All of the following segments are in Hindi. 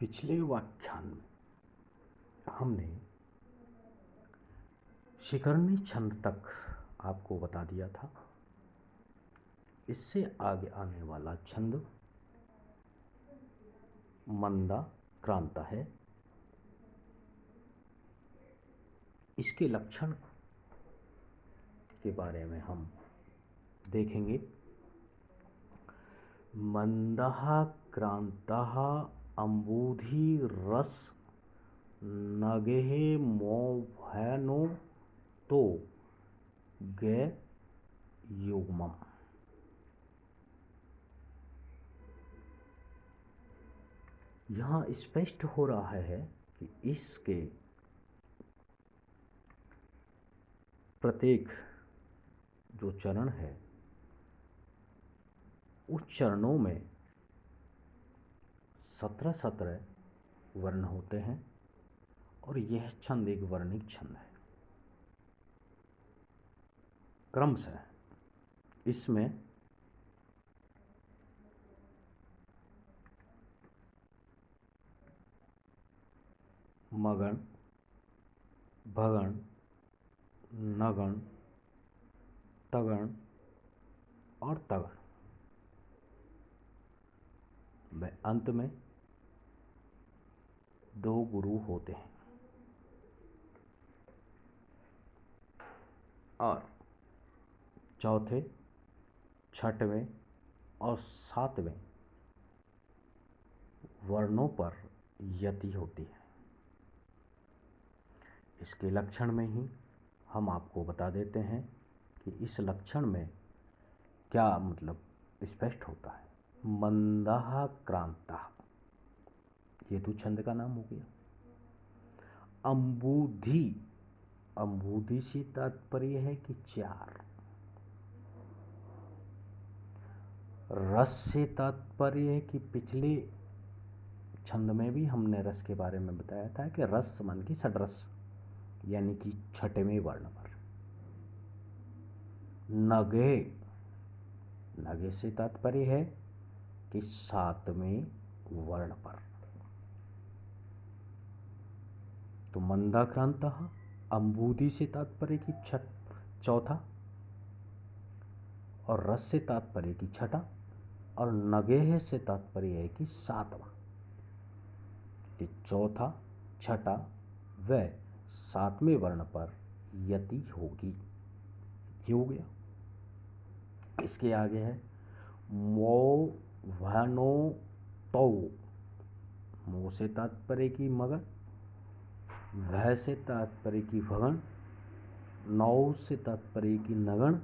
पिछले व्याख्यान में हमने शिखरणी छंद तक आपको बता दिया था। इससे आगे आने वाला छंद मंदा क्रांता है। इसके लक्षण के बारे में हम देखेंगे। मंदः क्रांतः अम्बुधि रस नगेः मोहनो तो गे युग्मम्। यहाँ स्पष्ट हो रहा है कि इसके प्रत्येक जो चरण है उस चरणों में 17 वर्ण होते हैं और यह छंद एक वर्णिक छंद है। क्रमशः इसमें मगण, भगण, नगण, तगण और तगण में अंत में 2 गुरु होते हैं और चौथे, छठवें और 7वें वर्णों पर यति होती है। इसके लक्षण में ही हम आपको बता देते हैं कि इस लक्षण में क्या मतलब स्पष्ट होता है। मंदः क्रांतः, ये तो छंद का नाम हो गया। अम्बुधि, अम्बुधि से तात्पर्य है कि 4। रस से तात्पर्य है कि पिछले छंद में भी हमने रस के बारे में बताया था कि रस मन की षड्रस यानी कि 6वें वर्ण पर। नगे, नगे से तात्पर्य है कि 7वें वर्ण पर। तो मंदाक्रांतः अम्बुधि से तात्पर्य की 4था और रस से तात्पर्य की 6ठा और नगेह से तात्पर्य है कि 7वां। कि 4था, 6ठा व 7वें वर्ण पर यति होगी। ये हो गया। इसके आगे है मो वनो तौ। मो से तात्पर्य की मगन, वह से तात्पर्य की भगन, नौ से तात्पर्य की नगण,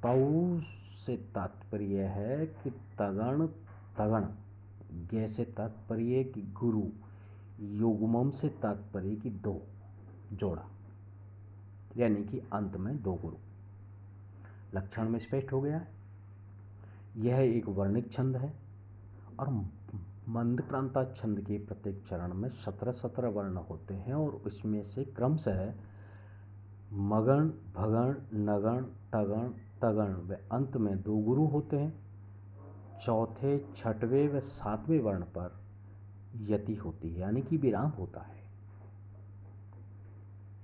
तौ से तात्पर्य है कि तगण तगण, गे से तात्पर्य की गुरु, युग्मम से तात्पर्य की 2 जोड़ा यानी कि अंत में 2 गुरु। लक्षण में स्पष्ट हो गया है। यह एक वर्णिक छंद है और मंदक्रांता छंद के प्रत्येक चरण में 17 वर्ण होते हैं और इसमें से क्रमशः मगण, भगण, नगण, तगण, तगण व अंत में 2 गुरु होते हैं। चौथे, छठवें व 7वें वर्ण पर यति होती है यानी कि विराम होता है।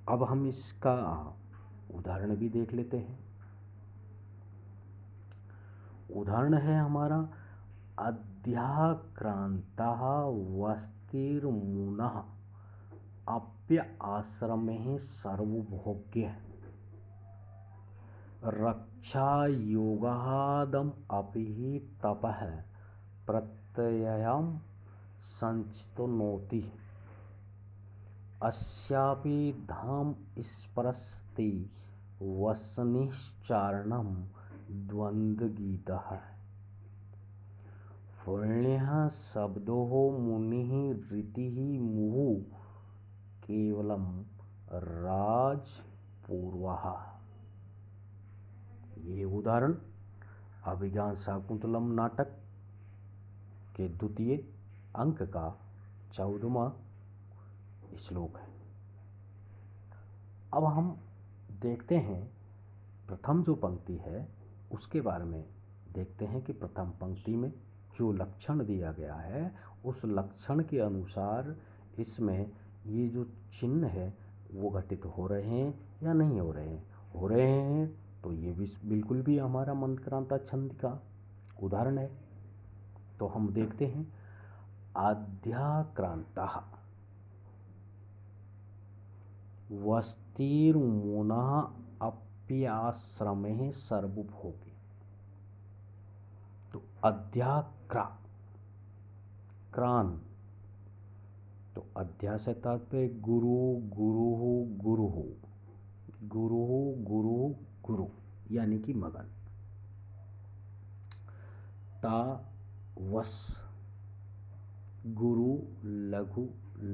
अब हम इसका उदाहरण भी देख लेते हैं। उदाहरण है हमारा अध्याक्रांतः वस्तिर्मुनः अप्य आश्रमे सर्वभोग्य रक्षा योगादम अपि तपः प्रत्ययम् संचितनोति अस्यापि धाम स्परस्ति वसनिश्चारणं द्वन्द्वगीतः पुण्यः शब्दो मुनिः रीतिः मुहुः केवलं राजपूर्वः। ये उदाहरण अभिज्ञान शाकुंतलम नाटक के 2 अंक का 14वां श्लोक है। अब हम देखते हैं प्रथम जो पंक्ति है उसके बारे में देखते हैं कि प्रथम पंक्ति में जो लक्षण दिया गया है उस लक्षण के अनुसार इसमें ये जो चिन्ह है वो घटित हो रहे हैं या नहीं हो रहे हैं। हो रहे हैं तो ये भी बिल्कुल भी हमारा मंदक्रांता छंद का उदाहरण है। तो हम देखते हैं आद्याक्रांतः वस्तिर्मुनः अप्याश्रमे सर्वभोगे। तो क्रान, तो अध्या से तात्पर्य गुरु गुरु गुरु गुरु गुरु गुरु यानी कि मगन। ता वस गुरु लघु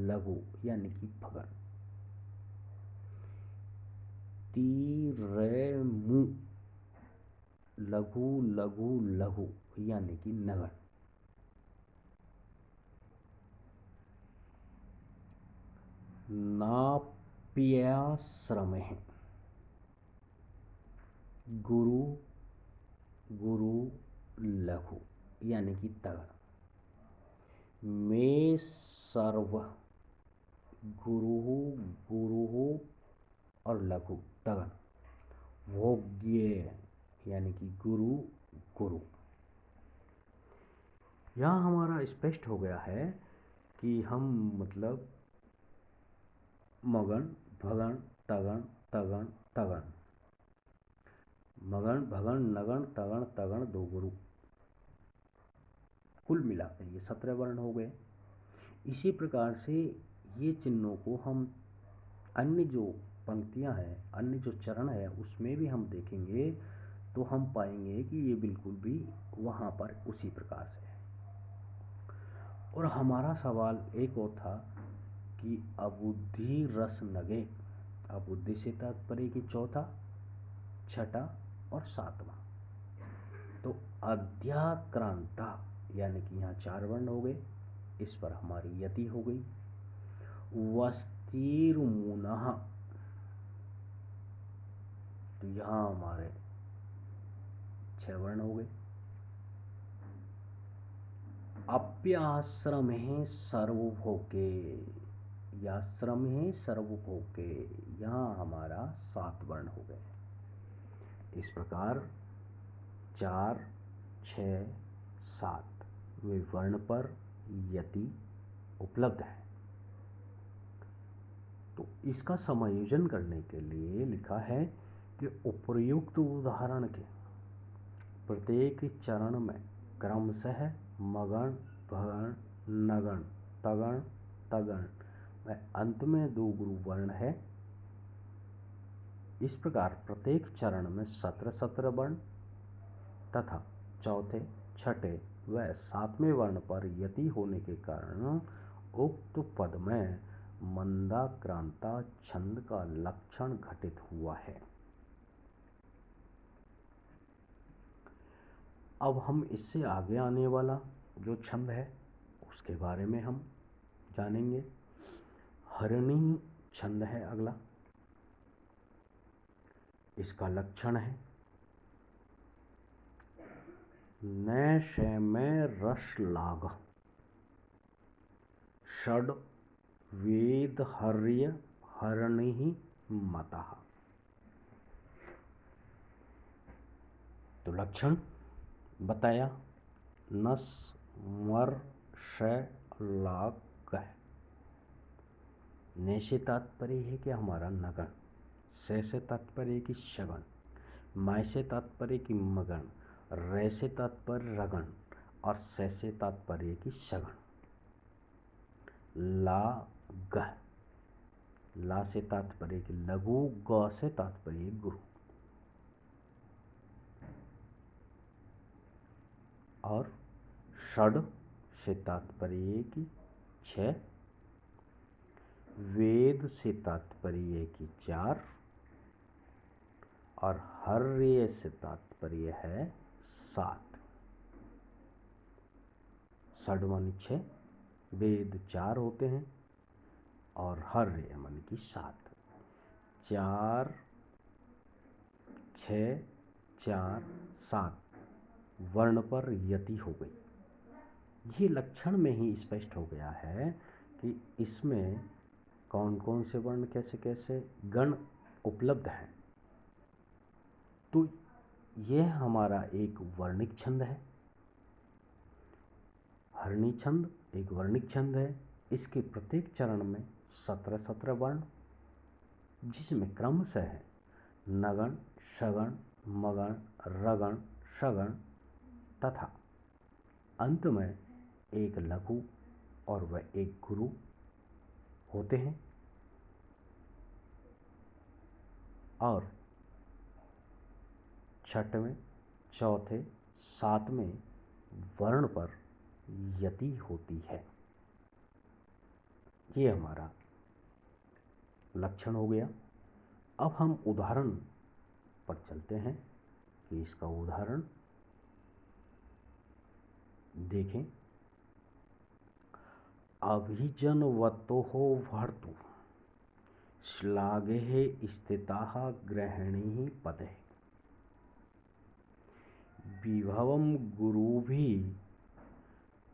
लघु यानी कि भगन। तीरेमु लघु लघु लघु यानी कि नगन। नाप्याश्रमे गुरु गुरु लघु यानी कि तगड़। में सर्व गुरु गुरु और लघु तगड़। भोग्य यानी कि गुरु गुरु। यहाँ हमारा स्पष्ट हो गया है कि हम मतलब मगन भगन तगण तगण तगण, मगन भगन नगण तगण तगण दो गुरु, कुल मिलाकर ये 17 वर्ण हो गए। इसी प्रकार से ये चिन्हों को हम अन्य जो पंक्तियां हैं, अन्य जो चरण है उसमें भी हम देखेंगे तो हम पाएंगे कि ये बिल्कुल भी वहाँ पर उसी प्रकार से है। और हमारा सवाल एक और था कि अबुद्धि रस नगे, अबुद्धि से तात्पर्य कि चौथा, छठा और सातवां। तो अध्याक्रांता यानी कि यहाँ 4 वर्ण हो गए, इस पर हमारी यति हो गई। वस्तिर्मुनः, तो यहाँ हमारे 6 वर्ण हो गए। अप्याश्रमे सर्वभोगे, याश्रमे सर्वभोगे, यहाँ हमारा 7 वर्ण हो गए। इस प्रकार 4, 6, 7 वे वर्ण पर यति उपलब्ध है। तो इसका समायोजन करने के लिए लिखा है कि उपर्युक्त उदाहरण के प्रत्येक चरण में क्रमशः मगण भगण नगण तगण तगण में अंत में 2 गुरु वर्ण है। इस प्रकार प्रत्येक चरण में 17 वर्ण तथा चौथे, छठे व 7वें वर्ण पर यति होने के कारण उक्त पद में मंदाक्रांता छंद का लक्षण घटित हुआ है। अब हम इससे आगे आने वाला जो छंद है उसके बारे में हम जानेंगे। हरिणी छंद है अगला। इसका लक्षण है नैषेमे रसलाग षड वेद हर्य हरिणी मतः। तो लक्षण बताया, नस मर श लाग है। ने से तात्पर्य है कि हमारा नगण, से तात्पर्य कि शगण, माय से तात्पर्य कि मगण, रे से तात्पर्य रगण और से तात्पर्य कि शगण। ला ग, ला से तात्पर्य कि लघु, ग से तात्पर्य गुरु और षड से तात्पर्य कि 6, वेद से तात्पर्य कि 4 और हर्य से तात्पर्य है 7। षड मानी 6, वेद 4 होते हैं और हर्य मानी कि 7। 4 6 4 7 वर्ण पर यति हो गई। ये लक्षण में ही स्पष्ट हो गया है कि इसमें कौन कौन से वर्ण कैसे कैसे गण उपलब्ध हैं। तो यह हमारा एक वर्णिक छंद है। हरणी छंद एक वर्णिक छंद है। इसके प्रत्येक चरण में 17 वर्ण, जिसमें क्रमशः है नगण, शगण, मगण, रगण, शगण तथा अंत में एक लघु और वह एक गुरु होते हैं। और छठवें, चौथे, सातवें वर्ण पर यति होती है। ये हमारा लक्षण हो गया। अब हम उदाहरण पर चलते हैं कि इसका उदाहरण देखें। अभिजनवतोः भर्तु श्लाघे स्थिताः गृहिणीः पदे विभवं गुरुभिः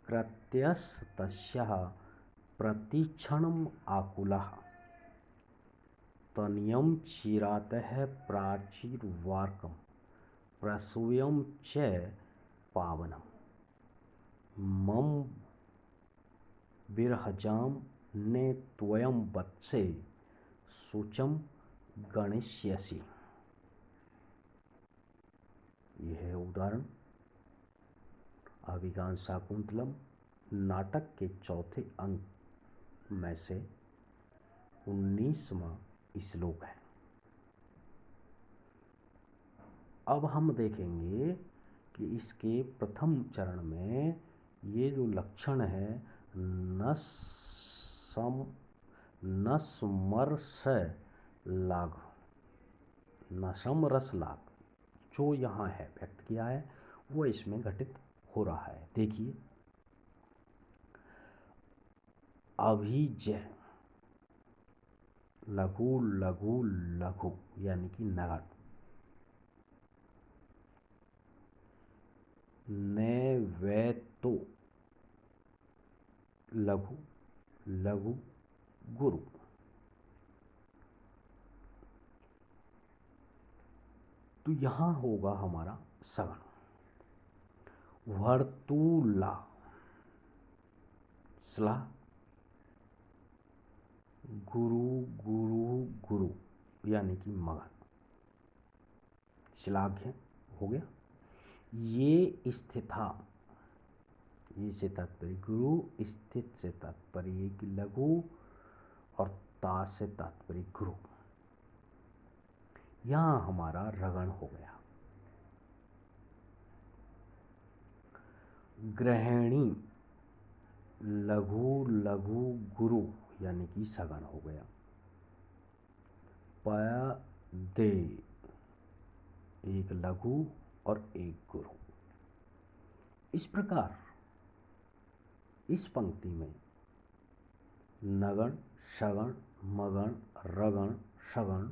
कृत्यस्तस्याः प्रतिक्षणम् आकुलः तनयं चिरातः प्राचीरवार्कं प्रसूयं च पावनं मम बिरहजां ने त्वयं वत्से शुचं गणिष्यसि। यह है उदाहरण अभिज्ञान शाकुंतलम नाटक के चौथे अंक में से 19वां श्लोक है। अब हम देखेंगे कि इसके प्रथम चरण में ये जो लक्षण है नस्मरस लाघ, नशम रस लाघ, जो यहाँ है व्यक्त किया है वो इसमें घटित हो रहा है। देखिए अभिजय लघु लघु लघु यानी कि नगण, नैवेतो लघु लघु गुरु, तो यहाँ होगा हमारा सगण। वर्तुला स्ला गुरु गुरु गुरु यानी कि मगन, श्लाघ्य हो गया। ये स्थिता, ये से तात्पर्य गुरु, स्थित से तात्पर्य कि लघु और ता से तात्पर्य गुरु। यहाँ हमारा रगण हो गया। ग्रहणी लघु लघु गुरु यानी कि सगण हो गया। पदे एक लघु और एक गुरु। इस प्रकार इस पंक्ति में नगण, शगण, मगण, रगण, शगण,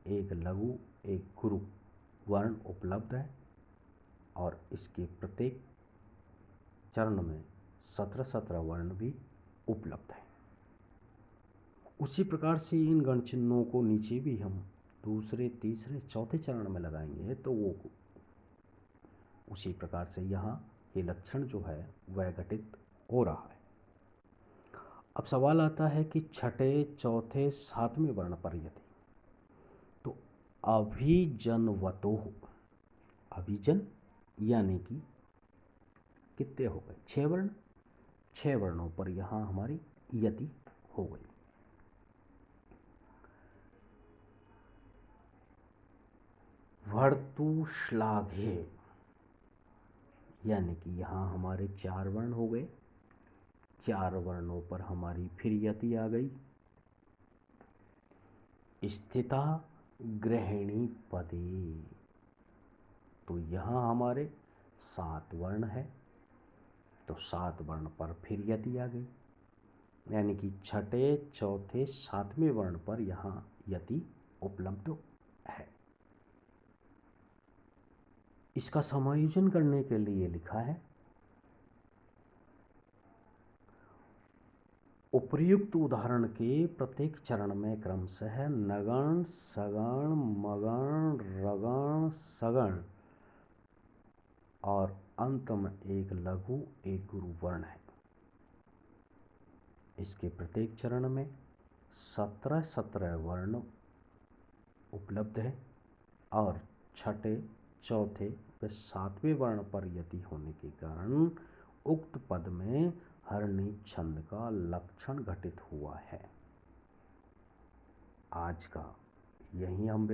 एक लघु एक गुरु वर्ण उपलब्ध है और इसके प्रत्येक चरण में 17 वर्ण भी उपलब्ध है। उसी प्रकार से इन गण चिन्हों को नीचे भी हम दूसरे, तीसरे, चौथे चरण में लगाएंगे तो वो उसी प्रकार से यहाँ ये लक्षण जो है वह घटित हो रहा है। अब सवाल आता है कि छठे, चौथे, सातवें वर्ण पर यदि, तो अभिजनवतोः, अभिजन यानी कि कितने हो गए 6 वर्ण, 6 वर्णों पर यहाँ हमारी यति हो गई। भर्तु श्लाघे यानी कि यहाँ हमारे 4 वर्ण हो गए। 4 वर्णों पर हमारी फिर यति आ गई। स्थिता गृहिणी पदे, तो यहाँ हमारे 7 वर्ण है तो 7 वर्ण पर फिर यति आ गई, यानी कि छठे, चौथे, सातवें वर्ण पर यहाँ यति उपलब्ध है। इसका समायोजन करने के लिए लिखा है उपर्युक्त उदाहरण के प्रत्येक चरण में क्रमशः नगण, सगण, मगण, रगण, सगण और अंत में एक लघु एक गुरु वर्ण है। इसके प्रत्येक चरण में 17 वर्ण उपलब्ध है और छठे, चौथे व 7वें वर्ण पर यति होने के कारण उक्त पद में हरणी छंद का लक्षण घटित हुआ है। आज का यही हम